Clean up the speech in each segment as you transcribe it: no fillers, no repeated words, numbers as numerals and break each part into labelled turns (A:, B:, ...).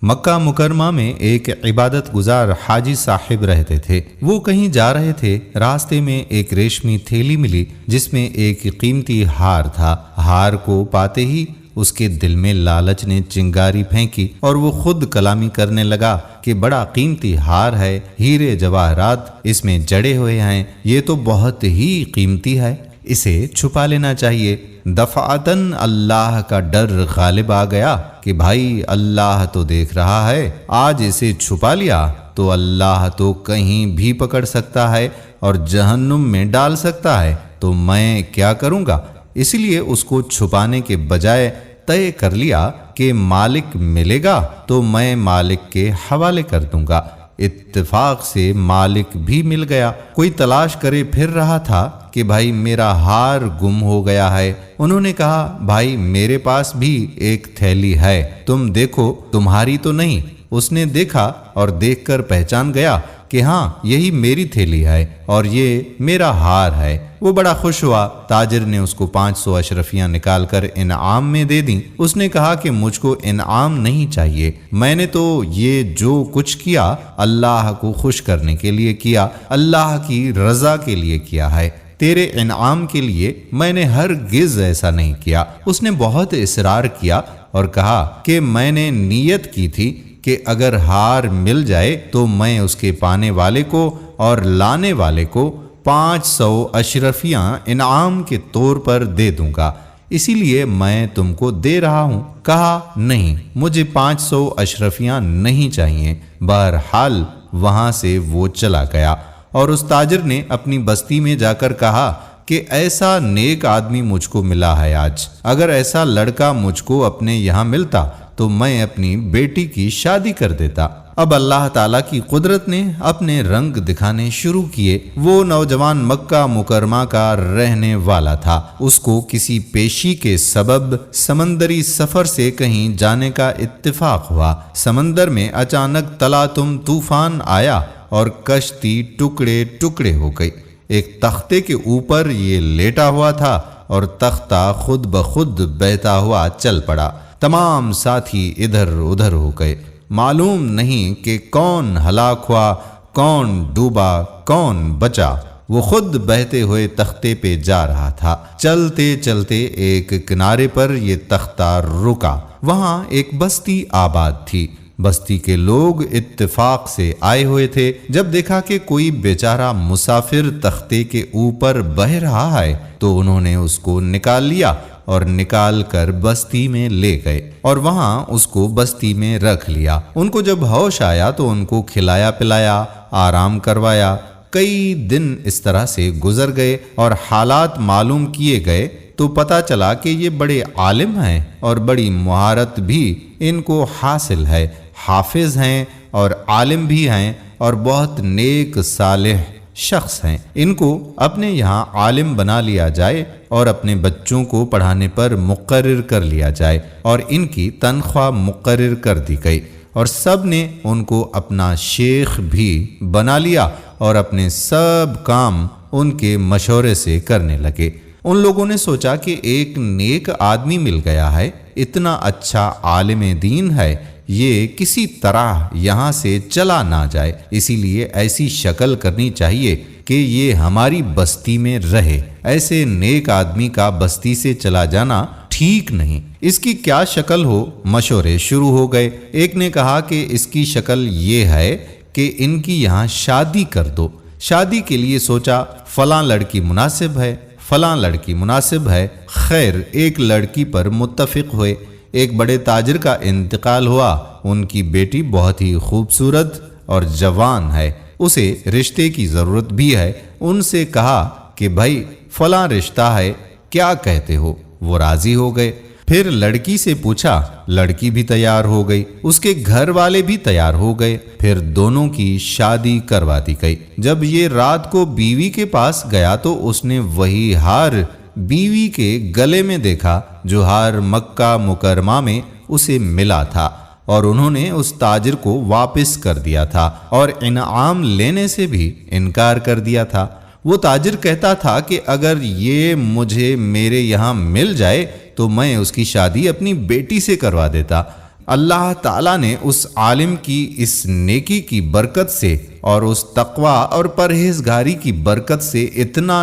A: مکہ مکرمہ میں ایک عبادت گزار حاجی صاحب رہتے تھے۔ وہ کہیں جا رہے تھے، راستے میں ایک ریشمی تھیلی ملی جس میں ایک قیمتی ہار تھا۔ ہار کو پاتے ہی اس کے دل میں لالچ نے چنگاری پھینکی اور وہ خود کلامی کرنے لگا کہ بڑا قیمتی ہار ہے، ہیرے جواہرات اس میں جڑے ہوئے ہیں، یہ تو بہت ہی قیمتی ہے، اسے چھپا لینا چاہیے۔ دفعتاً اللہ کا ڈر غالب آ گیا کہ بھائی اللہ تو دیکھ رہا ہے، آج اسے چھپا لیا تو اللہ تو کہیں بھی پکڑ سکتا ہے اور جہنم میں ڈال سکتا ہے، تو میں کیا کروں گا؟ اس لیے اس کو چھپانے کے بجائے طے کر لیا کہ مالک ملے گا تو میں مالک کے حوالے کر دوں گا۔ اتفاق سے مالک بھی مل گیا۔ کوئی تلاش کرے پھر رہا تھا کہ بھائی میرا ہار گم ہو گیا ہے۔ انہوں نے کہا بھائی میرے پاس بھی ایک تھیلی ہے، تم دیکھو تمہاری تو نہیں۔ اس نے دیکھا اور دیکھ کر پہچان گیا کہ ہاں یہی میری تھیلی ہے اور یہ میرا ہار ہے۔ وہ بڑا خوش ہوا۔ تاجر نے اس کو 500 اشرفیاں نکال کر انعام میں دے دیں۔ اس نے کہا کہ مجھ کو انعام نہیں چاہیے، میں نے تو یہ جو کچھ کیا اللہ کو خوش کرنے کے لیے کیا، اللہ کی رضا کے لیے کیا ہے، تیرے انعام کے لیے میں نے ہرگز ایسا نہیں کیا۔ اس نے بہت اصرار کیا اور کہا کہ میں نے نیت کی تھی کہ اگر ہار مل جائے تو میں اس کے پانے والے کو اور لانے والے کو 500 اشرفیاں انعام کے طور پر دے دوں گا، اسی لیے میں تم کو دے رہا ہوں۔ کہا نہیں، مجھے 500 اشرفیاں نہیں چاہیے۔ بہرحال وہاں سے وہ چلا گیا اور اس تاجر نے اپنی بستی میں جا کر کہا کہ ایسا نیک آدمی مجھ کو ملا ہے آج، اگر ایسا لڑکا مجھ کو اپنے یہاں ملتا تو میں اپنی بیٹی کی شادی کر دیتا۔ اب اللہ تعالیٰ کی قدرت نے اپنے رنگ دکھانے شروع کیے۔ وہ نوجوان مکہ مکرمہ کا رہنے والا تھا۔ اس کو کسی پیشی کے سبب سمندری سفر سے کہیں جانے کا اتفاق ہوا۔ سمندر میں اچانک تلاتم طوفان آیا اور کشتی ٹکڑے ٹکڑے ہو گئی۔ ایک تختے کے اوپر یہ لیٹا ہوا تھا اور تختہ خود بخود بہتا ہوا چل پڑا۔ تمام ساتھی ادھر ادھر ہو گئے، معلوم نہیں کہ کون ہلاک ہوا، کون ڈوبا، کون بچا۔ وہ خود بہتے ہوئے تختے پہ جا رہا تھا۔ چلتے چلتے ایک کنارے پر یہ تختہ رکا۔ وہاں ایک بستی آباد تھی۔ بستی کے لوگ اتفاق سے آئے ہوئے تھے۔ جب دیکھا کہ کوئی بیچارہ مسافر تختے کے اوپر بہہ رہا ہے تو انہوں نے اس کو نکال لیا اور نکال کر بستی میں لے گئے اور وہاں اس کو بستی میں رکھ لیا۔ ان کو جب ہوش آیا تو ان کو کھلایا پلایا، آرام کروایا۔ کئی دن اس طرح سے گزر گئے اور حالات معلوم کیے گئے تو پتہ چلا کہ یہ بڑے عالم ہیں اور بڑی مہارت بھی ان کو حاصل ہے، حافظ ہیں اور عالم بھی ہیں اور بہت نیک صالح شخص ہیں۔ ان کو اپنے یہاں عالم بنا لیا جائے اور اپنے بچوں کو پڑھانے پر مقرر کر لیا جائے، اور ان کی تنخواہ مقرر کر دی گئی، اور سب نے ان کو اپنا شیخ بھی بنا لیا اور اپنے سب کام ان کے مشورے سے کرنے لگے۔ ان لوگوں نے سوچا کہ ایک نیک آدمی مل گیا ہے، اتنا اچھا عالم دین ہے، یہ کسی طرح یہاں سے چلا نہ جائے، اسی لیے ایسی شکل کرنی چاہیے کہ یہ ہماری بستی میں رہے۔ ایسے نیک آدمی کا بستی سے چلا جانا ٹھیک نہیں۔ اس کی کیا شکل ہو؟ مشورے شروع ہو گئے۔ ایک نے کہا کہ اس کی شکل یہ ہے کہ ان کی یہاں شادی کر دو۔ شادی کے لیے سوچا فلاں لڑکی مناسب ہے، فلاں لڑکی مناسب ہے۔ خیر، ایک لڑکی پر متفق ہوئے۔ ایک بڑے تاجر کا انتقال ہوا، ان کی بیٹی بہت ہی خوبصورت اور جوان ہے، اسے رشتے کی ضرورت بھی ہے۔ ان سے کہا کہ بھائی فلاں رشتہ ہے، کیا کہتے ہو؟ وہ راضی ہو گئے۔ پھر لڑکی سے پوچھا، لڑکی بھی تیار ہو گئی، اس کے گھر والے بھی تیار ہو گئے۔ پھر دونوں کی شادی کروا دی گئی۔ جب یہ رات کو بیوی کے پاس گیا تو اس نے وہی ہار بیوی کے گلے میں دیکھا جو ہار مکہ مکرمہ میں اسے ملا تھا، اور انہوں نے اس تاجر کو واپس کر دیا تھا اور انعام لینے سے بھی انکار کر دیا تھا۔ وہ تاجر کہتا تھا کہ اگر یہ مجھے میرے یہاں مل جائے تو میں اس کی شادی اپنی بیٹی سے کروا دیتا۔ اللہ تعالیٰ نے اس عالم کی اس نیکی کی برکت سے اور اس تقوی اور پرہیزگاری کی برکت سے اتنا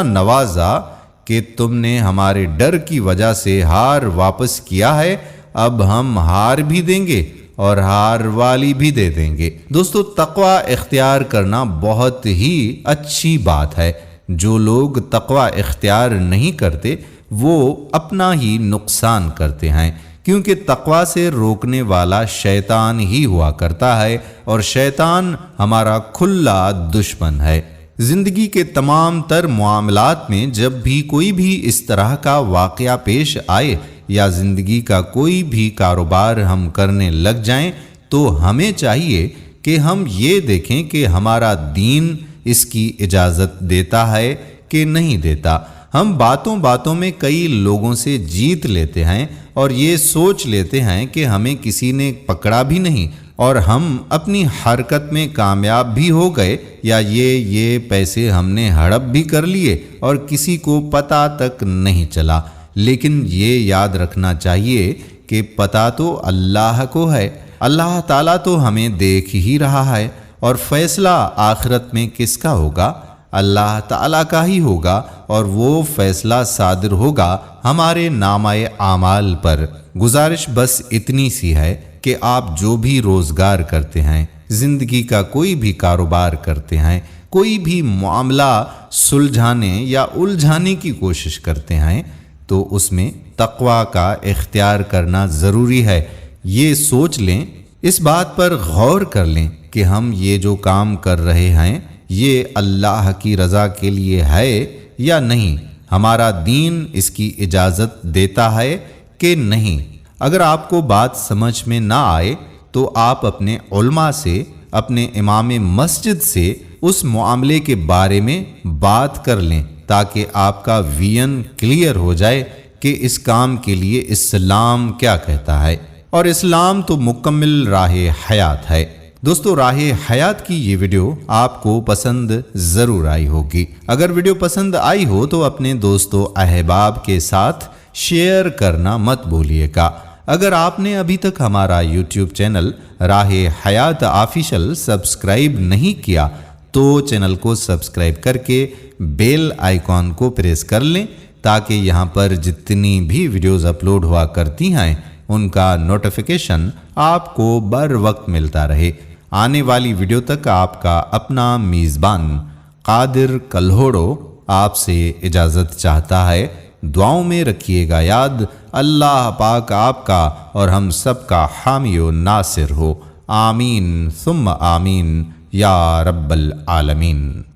A: نوازا کہ تم نے ہمارے ڈر کی وجہ سے ہار واپس کیا ہے، اب ہم ہار بھی دیں گے اور ہار والی بھی دے دیں گے۔ دوستو، تقوی اختیار کرنا بہت ہی اچھی بات ہے۔ جو لوگ تقوی اختیار نہیں کرتے وہ اپنا ہی نقصان کرتے ہیں، کیونکہ تقوی سے روکنے والا شیطان ہی ہوا کرتا ہے، اور شیطان ہمارا کھلا دشمن ہے۔ زندگی کے تمام تر معاملات میں جب بھی کوئی بھی اس طرح کا واقعہ پیش آئے یا زندگی کا کوئی بھی کاروبار ہم کرنے لگ جائیں تو ہمیں چاہیے کہ ہم یہ دیکھیں کہ ہمارا دین اس کی اجازت دیتا ہے کہ نہیں دیتا۔ ہم باتوں میں کئی لوگوں سے جیت لیتے ہیں اور یہ سوچ لیتے ہیں کہ ہمیں کسی نے پکڑا بھی نہیں اور ہم اپنی حرکت میں کامیاب بھی ہو گئے، یا یہ پیسے ہم نے ہڑپ بھی کر لیے اور کسی کو پتہ تک نہیں چلا۔ لیکن یہ یاد رکھنا چاہیے کہ پتہ تو اللہ کو ہے، اللہ تعالیٰ تو ہمیں دیکھ ہی رہا ہے، اور فیصلہ آخرت میں کس کا ہوگا؟ اللہ تعالیٰ کا ہی ہوگا، اور وہ فیصلہ صادر ہوگا ہمارے نامہ اعمال پر۔ گزارش بس اتنی سی ہے کہ آپ جو بھی روزگار کرتے ہیں، زندگی کا کوئی بھی کاروبار کرتے ہیں، کوئی بھی معاملہ سلجھانے یا الجھانے کی کوشش کرتے ہیں تو اس میں تقوی کا اختیار کرنا ضروری ہے۔ یہ سوچ لیں، اس بات پر غور کر لیں کہ ہم یہ جو کام کر رہے ہیں یہ اللہ کی رضا کے لیے ہے یا نہیں، ہمارا دین اس کی اجازت دیتا ہے کہ نہیں۔ اگر آپ کو بات سمجھ میں نہ آئے تو آپ اپنے علماء سے، اپنے امام مسجد سے اس معاملے کے بارے میں بات کر لیں تاکہ آپ کا ویژن کلیئر ہو جائے کہ اس کام کے لیے اسلام کیا کہتا ہے۔ اور اسلام تو مکمل راہ حیات ہے۔ دوستو، راہ حیات کی یہ ویڈیو آپ کو پسند ضرور آئی ہوگی۔ اگر ویڈیو پسند آئی ہو تو اپنے دوستو احباب کے ساتھ شیئر کرنا مت بھولیے گا۔ اگر آپ نے ابھی تک ہمارا یوٹیوب چینل راہ حیات آفیشل سبسکرائب نہیں کیا تو چینل کو سبسکرائب کر کے بیل آئیکن کو پریس کر لیں تاکہ یہاں پر جتنی بھی ویڈیوز اپلوڈ ہوا کرتی ہیں ان کا نوٹیفیکیشن آپ کو بر وقت ملتا رہے۔ آنے والی ویڈیو تک آپ کا اپنا میزبان قادر کلہوڑو آپ سے اجازت چاہتا ہے۔ دعاؤں میں رکھیے گا یاد، اللہ پاک آپ کا اور ہم سب کا حامی و ناصر ہو۔ آمین ثم آمین یا رب العالمین۔